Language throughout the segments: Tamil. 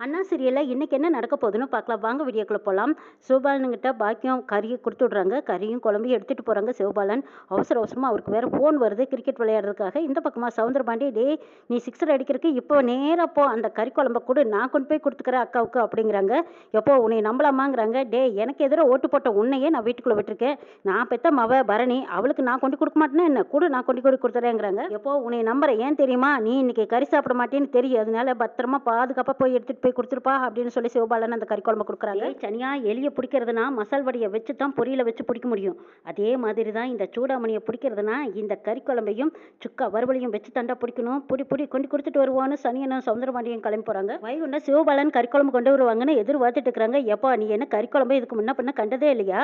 அண்ணா சீரியல்ல இன்னைக்கு என்ன நடக்க போகுதுன்னு பார்க்கலாம். வாங்க வீடியோக்குள்ள போலாம். சிவபாலன்கிட்ட பாக்கியம் கறியை குடுத்து விடுறாங்க. கறியும் குழம்பையும் எடுத்துட்டு போறாங்க சிவபாலன். அவசர அவசரமா அவருக்கு வேற ஃபோன் வருது கிரிக்கெட் விளையாடுறதுக்காக. இந்த பக்கமா சவுந்தரபாண்டி, டேய் நீ சிக்ஸர் அடிக்கிறதுக்கு இப்போ நேரா போ, அந்த கறி குழம்ப குடு, நான் கொண்டு போய் கொடுத்துக்கிறேன் அக்காவுக்கு அப்படிங்கிறாங்க. எப்போ உன்னை நம்பலாமாங்கிறாங்க. டேய் எனக்கு எதிராக ஓட்டு போட்ட உன்னையே நான் வீட்டுக்குள்ள விட்டுருக்கேன். நான் பெத்த மவ பரணி, அவளுக்கு நான் கொண்டு கொடுக்க மாட்டேன்னா என்ன, கூட நான் கொண்டு போய் கொடுத்துறேங்கிறாங்க. எப்போ உன்னை நம்புறேன், ஏன் தெரியுமா, நீ இன்னைக்கு கறி சாப்பிட மாட்டேன்னு தெரியும், அதனால பத்திரமா பாதுகாப்பா போய் எடுத்துட்டு போய் கொடுத்துருப்பா அப்படின்னு சொல்லி சிவபாலன் அந்த கறி குழம்பு கொடுக்குறாங்க. சனியா எலியை பிடிக்கிறதுனா மசால் வடையை வச்சு தான் பொரியலை வச்சு பிடிக்க முடியும். அதே மாதிரி தான் இந்த சூடாமணியை பிடிக்கிறதுனா இந்த கறி குழம்பையும் சுக்கா வறுவலையும் வச்சு தண்டா பிடிக்கணும். புடி கொண்டு கொடுத்துட்டு வருவான்னு சனியனும் சவுந்தரபாண்டியும் கிளம்பி போறாங்க. வைகுண்ட சிவபாலன் கறி குழம்பு கொண்டு வருவாங்கன்னு எதிர்பார்த்துட்டு இருக்கிறாங்க. எப்பா நீ என்ன கறி குழம்பு இதுக்கு முன்ன பண்ண கண்டதே இல்லையா?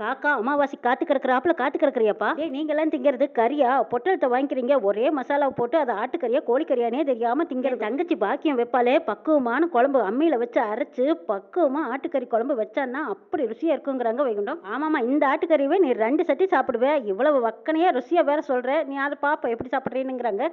காக்கா அமாவாசை காத்து கிடக்குறாப்புல காத்து கிடக்குறியாப்பா? நீங்க எல்லாம் திங்கிறது கறியா? பொட்டலத்தை வாங்கிக்கிறீங்க, ஒரே மசாலாவை போட்டு அதை ஆட்டுக்கறியா கோழிக்கறியானே தெரியாம திங்கிறது. தங்கச்சி பாக்கியம் வைப்பாலே பக்குவமான குழம்பு அம்மியில வச்சு அரைச்சு பக்குவமா ஆட்டுக்கறி குழம்பு வச்சான்னா அப்படி ருசியா இருக்குங்கிறாங்க வைகுண்டம். ஆமாமா, இந்த ஆட்டுக்கறியவே நீ 2 சட்டி சாப்பிடுவே, இவ்வளவு வக்கனையா ருசியா வேற சொல்ற, நீ அதை பாப்ப எப்படி சாப்பிட்றீங்கிறாங்க.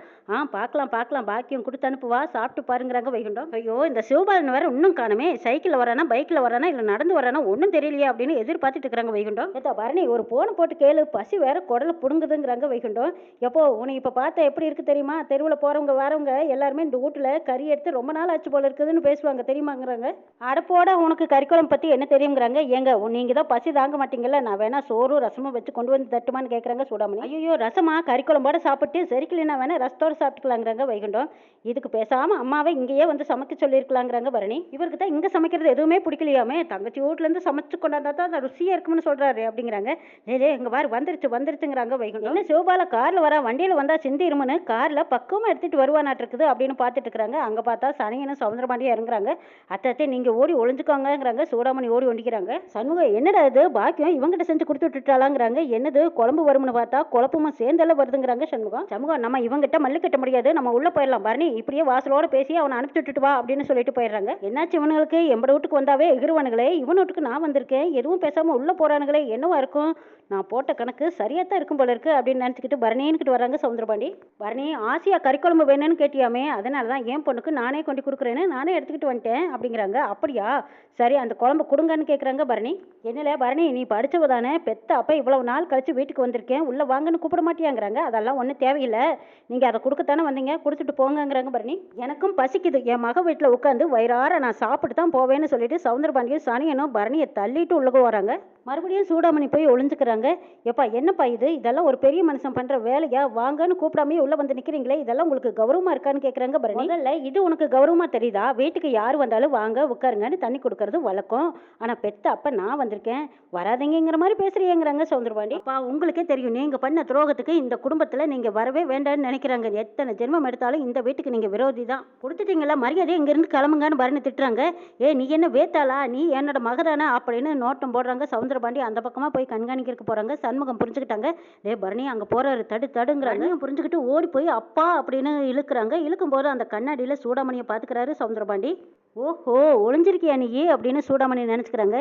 பார்க்கலாம் பாக்கியம் கொடுத்து அனுப்புவா, சாப்பிட்டு பாருங்கிறாங்க வைகுண்டம். ஐயோ இந்த சிவபாலன் வேற இன்னும் காணுமே, சைக்கிள் வரானா பைக்ல வரானா இல்ல நடந்து வரானா ஒன்னும் தெரியலையா அப்படின்னு எதிர்பார்த்துட்டு இருக்கிறாங்க வைகுண்டம். பரணி ஒரு போன போட்டு கேளு, பசி வேற குடல புடுங்குதுங்கிறாங்க வைகுண்டம். எப்போ உன்னை இப்ப பார்த்தா எப்படி இருக்கு தெரியுமா, தெருவில் போறவங்க வரவங்க எல்லாருமே இந்த வீட்டுல கறி எடுத்து ரொம்ப நாள் ஆச்சு போல இருக்குதுன்னு பேசுவாங்க தெரியுமாங்கிறாங்க. அடப்போட உனக்கு கறிக்குழம்பு பத்தி என்ன தெரியுங்கிறாங்க. ஏங்க நீங்க தான் பசி தாங்க மாட்டீங்கல்ல, நான் வேணா சோறும் ரசமும் வச்சு கொண்டு வந்து தட்டுமான்னு கேட்கறாங்க சூடாமணி. ஐயோ ரசமா, கறிக்குழம்போட சாப்பிட்டு செரிக்கலைன்னா வேணா ரசத்தோட சாப்பிட்டுக்கலாங்கிறாங்க வைகுண்டம். இதுக்கு பேசாம அம்மாவை இங்கேயே வந்து சமைக்க சொல்லியிருக்கலாங்கிறாங்க பரணி. இவருக்கு தான் இங்க சமைக்கிறது எதுவுமே பிடிக்கலையாமே, தங்கச்சி வீட்டுல இருந்து சமைச்சு கொண்டாந்தா தான் ருசியா இருக்கும்னு சொல்றாரு அப்படிங்கிறாங்க. இங்க பாரு வந்துருச்சுங்கிறாங்க வைகுண்டம். என்ன சிவபால கார்ல வரா, வண்டியில வந்தா சிந்திருமனு கார்ல பக்குவமா எடுத்துட்டு வருவானாட்டு இருக்குது அப்படின்னு பார்த்துட்டு இருக்காங்க. அங்க பார்த்தா சனியனும் சவுந்தரபாண்டியா இறங்குறாங்க. அத்தை நீங்க ஓடி ஒளிஞ்சுக்கோங்கிறாங்க. சூடாமணி ஓடி ஒண்டிக்கிறாங்க. சண்முகம் என்னடா இது பாக்கியம் இவங்கிட்ட செஞ்சு கொடுத்து விட்டுட்டாலாங்கிறாங்க. என்னது குழம்பு வரும்னு பார்த்தா குழப்பமும் சேர்ந்தெல்லாம் வருதுங்கிறாங்க சண்முகம் நம்ம இவங்கிட்ட மல்லு கட்ட முடியாது, நம்ம உள்ள போயிடலாம் பரணி, இப்படியே வாசலோட பேசி அவனை அனுப்பிச்சு விட்டுட்டு வா அப்படின்னு சொல்லிட்டு போயிடுறாங்க. என்னாச்சு இவனுங்களுக்கு, எம்பட வீட்டுக்கு வந்தாவே எகிருவானுங்களே, இவன் வீட்டுக்கு நான் வந்திருக்கேன் எதுவும் பேசாம உள்ள போறானுங்களே, என்னவா இருக்கும், நான் போட்ட கணக்கு சரியா தான் இருக்கும் போல இருக்கு அப்படின்னு நினைச்சுக்கிட்டு பரணின்னுக்கிட்டு வராங்க சவுந்தரபாண்டி. பரணி ஆசியா கறிக்குழம்பு வேணும்னு கேட்டியாமே, அதனாலதான் என் பொண்ணுக்கு நானே கொண்டு கொடுக்குறேன்னு நானே எடுத்துக்கிட்டு வந்துட்டேன் அப்படிங்கிறாங்க. அப்படியா, சரி அந்த குழம்பு கொடுங்கன்னு கேட்குறாங்க பரணி. என்னல பரணி நீ படிச்சவ தானே, பெத்த அப்ப இவ்வளவு நாள் கழிச்சு வீட்டுக்கு வந்திருக்கேன், உள்ள வாங்கன்னு கூப்பிட மாட்டியாங்கிறாங்க. அதெல்லாம் ஒன்றும் தேவையில்லை, நீங்க அதை கொடுக்கத்தானே வந்தீங்க, கொடுத்துட்டு போங்கிறாங்க பரணி. எனக்கும் பசிக்குது, என் மக வீட்டில் உட்காந்து வயிறார நான் சாப்பிட்டு தான் போவேன்னு சொல்லிட்டு சவுந்தரபாண்டியும் சனியனும் பரணியை தள்ளிட்டு உள்ளக வராங்க. மறுபடியும் சூடாமணி போய் ஒளிஞ்சுக்கிறாங்க. எப்பா என்னப்பா இது, இதெல்லாம் ஒரு பெரிய மனுஷன் பண்ற வேலையா, வாங்கன்னு கூப்பிடாமே உள்ள வந்து நிக்கிறீங்களே, இதெல்லாம் உங்களுக்கு கௌரவமா இருக்கான்னு கேட்கறாங்க பரணி. முதல்ல இது உனக்கு கௌரவமா தெரியுதா, வீட்டுக்கு யார் வந்தாலும் வாங்க உட்காருங்கன்னு தண்ணி கொடுக்கறது வழக்கம், ஆனா பெத்த அப்ப நான் வந்திருக்கேன் வராதீங்கிற மாதிரி பேசுறீங்கிறாங்க சவுந்தரபாண்டி. அப்பா உங்களுக்கே தெரியும் நீங்க பண்ண துரோகத்துக்கு இந்த குடும்பத்துல நீங்க வரவே வேண்டாம்னு நினைக்கிறாங்க, எத்தனை ஜென்மம் எடுத்தாலும் இந்த வீட்டுக்கு நீங்க விரோதி தான், கொடுத்துட்டீங்களா மரியாதை இங்க இருந்து கிளம்புங்கன்னு பரணி திட்டுறாங்க. நீ என்ன வேத்தாளா, நீ என்னோட மகதானா அப்படின்னு நோட்டம் போடுறாங்க. சவுந்தரபாண்டி அந்த பக்கமா போய் கண்காணிக்கிறதுக்கு போறாங்க. சண்முகம் புரிஞ்சுக்கிட்டாங்க, பரணி அங்க போறாரு தடுங்கிறாங்க. புரிஞ்சுக்கிட்டு ஓடி போய் அப்பா அப்படின்னு இழுக்கிறாங்க. இழுக்கும் போது அந்த கண்ணாடியில சூடாமணியை பாத்துக்கிறாரு சவுந்தரபாண்டி. ஓஹோ ஒளிஞ்சிருக்கியா நீ அப்படின்னு சூடாமணி நினைச்சுக்கிறாங்க.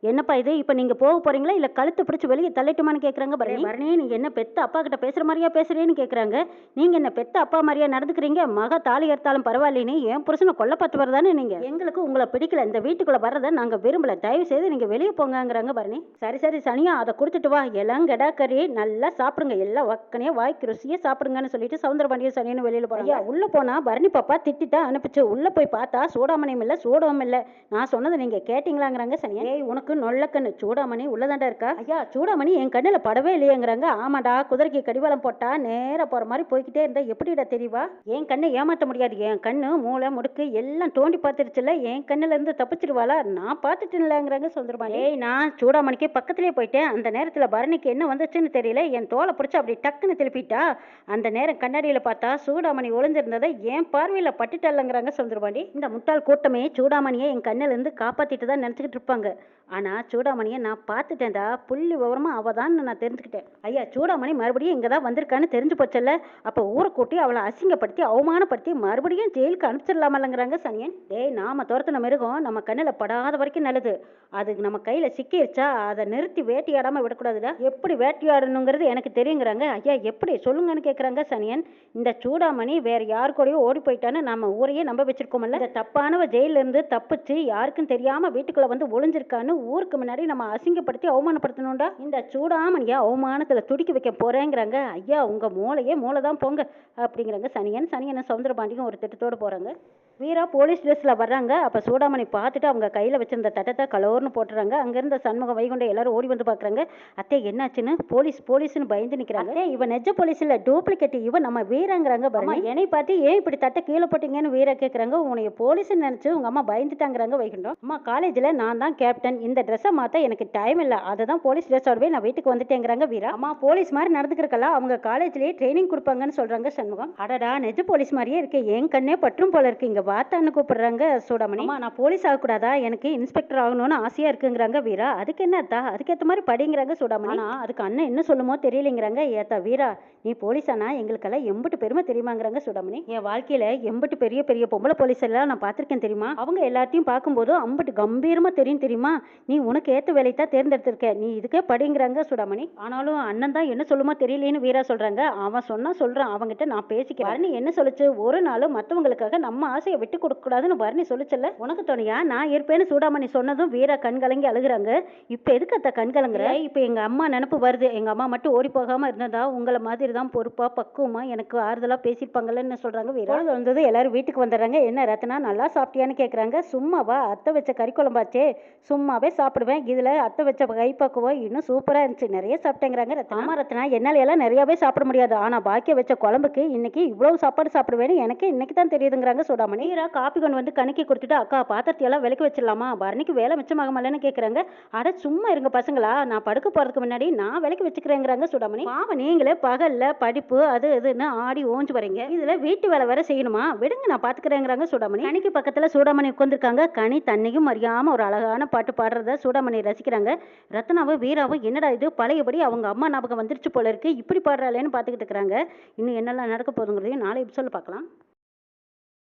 என்னப்பா இது, இப்ப நீங்க போக போறீங்களா இல்ல கழுத்தை பிடிச்சு வெளியே தள்ளிட்டுமான்னு கேட்கறாங்க பரணி. நீங்க என்ன பெத்த அப்பா கிட்ட பேசுற மாதிரியா பேசுறேன்னு கேட்கறாங்க. நீங்க என்ன பெத்த அப்பா மாதிரியா நடந்துக்கிறீங்க, மக தாலி எடுத்தாலும் பரவாயில்லைன்னு என் புருஷனை கொல்ல பார்த்து வரதானே நீங்க, எங்களுக்கு உங்களை பிடிக்கல, இந்த வீட்டுக்குள்ள வர்றதை நாங்க விரும்பல, தயவு செய்து நீங்க வெளியே போங்கிறாங்க பரணி. சரி சனியா அதை கொடுத்துட்டு வா, எல்லாம் கடாக்கறி நல்லா சாப்பிடுங்க, எல்லாம் வக்கனையா வாய்க்கு ருசியா சாப்பிடுங்கன்னு சொல்லிட்டு சவுந்தரபாண்டியும் சனியனும் வெளியில போறாங்க. உள்ள போனா பரணி பாப்பா திட்டிட்டா அனுப்பிச்சு, உள்ள போய் பார்த்தா சூடாமணியும் இல்ல சூடவும் இல்ல, நான் சொன்னதை நீங்க கேட்டீங்களாங்கிறாங்க சனியா. உனக்கு நொல்லக்கண்ணு, சூடாமணி உள்ளதாண்டா இருக்கா? ஐயா சூடாமணி என் கண்ணுல படவே இல்லையேங்கிறாங்க. ஆமாடா, குதிரைக்கு கடிவாளம் போட்டா நேரா போற மாதிரி போய்கிட்டே இருந்தா எப்படிடா தெரியவா, என் கண்ணை ஏமாத்த முடியாது, என் கண்ணு மூளை முடுக்கு எல்லாம் தோண்டி பார்த்துருச்சுல, என் கண்ணுல இருந்து தப்பிச்சிருவாளா, நான் பார்த்துட்டேன்லங்கிறாங்க சவுந்தரபாண்டி. நான் சூடாமணிக்கு பக்கத்திலே போயிட்டேன், அந்த நேரத்துல பரணிக்கு என்ன வந்துச்சுன்னு தெரியல, என் தோலை பிடிச்சி அப்படி டக்குன்னு திருப்பிட்டா, அந்த நேரம் கண்ணாடியில பார்த்தா சூடாமணி ஒளிஞ்சிருந்ததை என் பார்வையில பட்டுட்டல்லங்கிறாங்க சவுந்தரபாண்டி. இந்த முட்டாள் கூட்டமே சூடாமணியை என் கண்ணில இருந்து காப்பாத்திட்டு தான் நினைச்சுக்கிட்டு இருப்பாங்க, ஆனா சூடாமணியை நான் பார்த்துட்டேன்டா, புள்ளி விவரமா அவதான்னு நான் தெரிஞ்சுக்கிட்டேன். ஐயா சூடாமணி மறுபடியும் இங்க தான் வந்திருக்கான்னு தெரிஞ்சு போச்சல்ல, அப்ப ஊரை கூட்டி அவளை அசிங்கப்படுத்தி அவமானப்படுத்தி மறுபடியும் ஜெயிலுக்கு அனுப்பிச்சிடலாமல்லங்கிறாங்க சனியன். நாம துரத்துன மிருகம் நம்ம கண்ணில் படாத வரைக்கும் நல்லது, அது நம்ம கையில சிக்கிருச்சா அதை நிறுத்தி வேட்டையாடாம விடக்கூடாதுடா, எப்படி வேட்டையாடணுங்கிறது எனக்கு தெரியுங்கிறாங்க. ஐயா எப்படி சொல்லுங்கன்னு கேட்கறாங்க சனியன். இந்த சூடாமணி வேற யாரு கூடயோ ஓடி போயிட்டான்னு நம்ம ஊரையே நம்ப வச்சிருக்கோம்ல, இந்த தப்பானவ ஜெயில இருந்து தப்பிச்சு யாருக்கும் தெரியாம வீட்டுக்குள்ள வந்து ஒளிஞ்சிருக்கான்னு ஊருக்கு முன்னாடி நம்ம அசிங்கப்படுத்தி அவமானப்படுத்தணும்டா. இந்த சூடாமணியை அவமானத்துல துடிக்க வைக்க போறேங்கிறாங்க. ஐயா உங்க மூளையே மூளை தான் போங்க அப்படிங்கிறாங்க சனியன் சவுந்தரபாண்டியும் ஒரு திட்டத்தோடு போறாங்க. வீரா போலீஸ் ட்ரெஸ்ல வர்றாங்க. அப்ப சூடாமணி பார்த்துட்டு அவங்க கையில வச்சிருந்த தட்டத்தை கலோர்னு போட்டுறாங்க. அங்கிருந்த சண்முகம் வைகுண்டம் எல்லாரும் ஓடி வந்து பாக்குறாங்க. அத்தை என்னாச்சுன்னு போலீஸ்னு பயந்து நிக்கிறாங்க. இவன் நெஜ போலீஸ் இல்ல, டூப்ளிகேட், இவன் நம்ம வீராங்கிறாங்க. என்னை பார்த்து ஏன் இப்படி தட்டை கீழே போட்டீங்கன்னு வீரா கேட்கறாங்க. உன்னைய போலீஸ்ன்னு நினைச்சு உங்க அம்மா பயந்துட்டாங்கிறாங்க வைகுண்டம். அம்மா காலேஜ்ல நான் தான் கேப்டன், இந்த ட்ரெஸ்ஸை மாத்த எனக்கு டைம் இல்ல, அதுதான் போலீஸ் ட்ரெஸ்ஸோடவே நான் வீட்டுக்கு வந்துட்டேங்கிறாங்க வீரா. அம்மா போலீஸ் மாதிரி நடந்துக்கிறக்கல அவங்க காலேஜ்லயே ட்ரைனிங் கொடுப்பாங்கன்னு சொல்றாங்க சண்முகம். அடடா நெஜ போலீஸ் மாதிரியே இருக்கு, என் கண்ணே பற்றும் போல இருக்கு, இங்க வாத்தான்னு கூப்பிடுறாங்க சூடாமணி. அம்மா நான் போலீஸ் ஆகக்கூடாதா, எனக்கு இன்ஸ்பெக்டர் ஆகணும்னு ஆசையா இருக்குங்கிறாங்க வீரா. அதுக்கு என்னத்தா, அதுக்கேற்ற மாதிரி படிங்கிறாங்க சூடாமணி. ஆனா அதுக்கு அண்ணன் என்ன சொல்லுமோ தெரியலைங்கிறாங்க. ஏத்தா வீரா நீ போலீஸ் ஆனா எங்களுக்கெல்லாம் எம்பிட்டு பெருமை தெரியுமாங்கிறாங்க சூடாமணி. என் வாழ்க்கையில எம்பிட்டு பெரிய பெரிய பொம்பளை போலீஸ் எல்லாம் நான் பார்த்திருக்கேன் தெரியுமா, அவங்க எல்லாத்தையும் பார்க்கும்போது அம்பிட்டு கம்பீரமா தெரியும் தெரியுமா, நீ உனக்கு ஏற்ற வேலையை தான் தேர்ந்தெடுத்திருக்க, நீ இதுக்கே படிங்கிறாங்க சூடாமணி. ஆனாலும் அண்ணன் தான் என்ன சொல்லுமோ தெரியலேன்னு வீரா சொல்றாங்க. அவன் சொன்னா சொல்றான், அவங்கிட்ட நான் பேசிக்கிறேன். நீ என்ன சொல்லுச்சு, ஒரு நாள் மற்றவங்களுக்காக நம்ம ஆசையை விட்டு கொடுக்க கூடாதுன்னு வர்ணி சொல்லிச்சல, உனக்கு துணையா நான் இருப்பேன்னு சூடாமணி சொன்னதும் வீரா கண்கலங்கி அழுகுறாங்க. இப்ப எதுக்கு அத்த கண்கலங்குற, இப்ப எங்க அம்மா நினப்பு வருது, எங்க அம்மா மட்டும் ஓடி போகாம இருந்ததா உங்களை மாதிரி தான் பொறுப்பா பக்குவமா எனக்கு ஆறுதலா பேசியிருப்பாங்கன்னு சொல்றாங்க வீரா. வந்தது எல்லாரும் வீட்டுக்கு வந்துடுறாங்க. என்ன ரத்னா நல்லா சாப்பிட்டியான்னு கேட்கறாங்க. சும்மாவா, அத்தை வச்ச கறி குழம்பாச்சே, சும்மாவே சாப்பிடுவேன், இதுல அத்தை வச்ச கைப்பக்குவம் இன்னும் சூப்பரா இருந்துச்சு, நிறைய சாப்பிட்டேங்கிறாங்க ரத்னா. ஆமா ரத்னா என்னால எல்லாம் நிறையவே சாப்பிட முடியாது, ஆனா பாக்கிய வச்ச குழம்புக்கு இன்னைக்கு இவ்வளவு சாப்பாடு சாப்பிடுவேன்னு எனக்கு இன்னைக்கு தான் தெரியுதுங்கிறாங்க சூடாமணி. வீரா காப்பி கொண்டு வந்து கணக்கி கொடுத்துட்டு, அக்கா பாத்திரத்தையெல்லாம் விலைக்கு வச்சிடலாமா, பரணிக்கு வேலை மிச்சமாகமல்லன்னு கேட்கறாங்க. அட சும்மா இருங்க பசங்களா, நான் படுக்க போறதுக்கு முன்னாடி நான் விலைக்கு வச்சுக்கிறேங்கிறாங்க சூடாமணி. பாவம் நீங்களே பகல்ல படிப்பு அது இதுன்னு ஆடி ஓஞ்சு வரீங்க, இதுல வீட்டு வேலை வேற செய்யணுமா, விடுங்க நான் பாத்துக்கிறேங்கிறாங்க சூடாமணி. கணிக்கு பக்கத்துல சூடாமணி உட்காந்துருக்காங்க. கனி தன்னையும் அறியாம ஒரு அழகான பாட்டு பாடுறத சூடாமணி ரசிக்கிறாங்க. ரத்னாவும் வீராவும் என்னடா இது பழையபடி அவங்க அம்மா ஞாபகம் வந்துருச்சு போல இருக்கு, இப்படி பாடுறாளேன்னு பாத்துக்கிட்டு இருக்கிறாங்க. இன்னும் என்னெல்லாம் நடக்க போகுதுங்கிறதையும் நாளை எபிசோட்ல பார்க்கலாம்.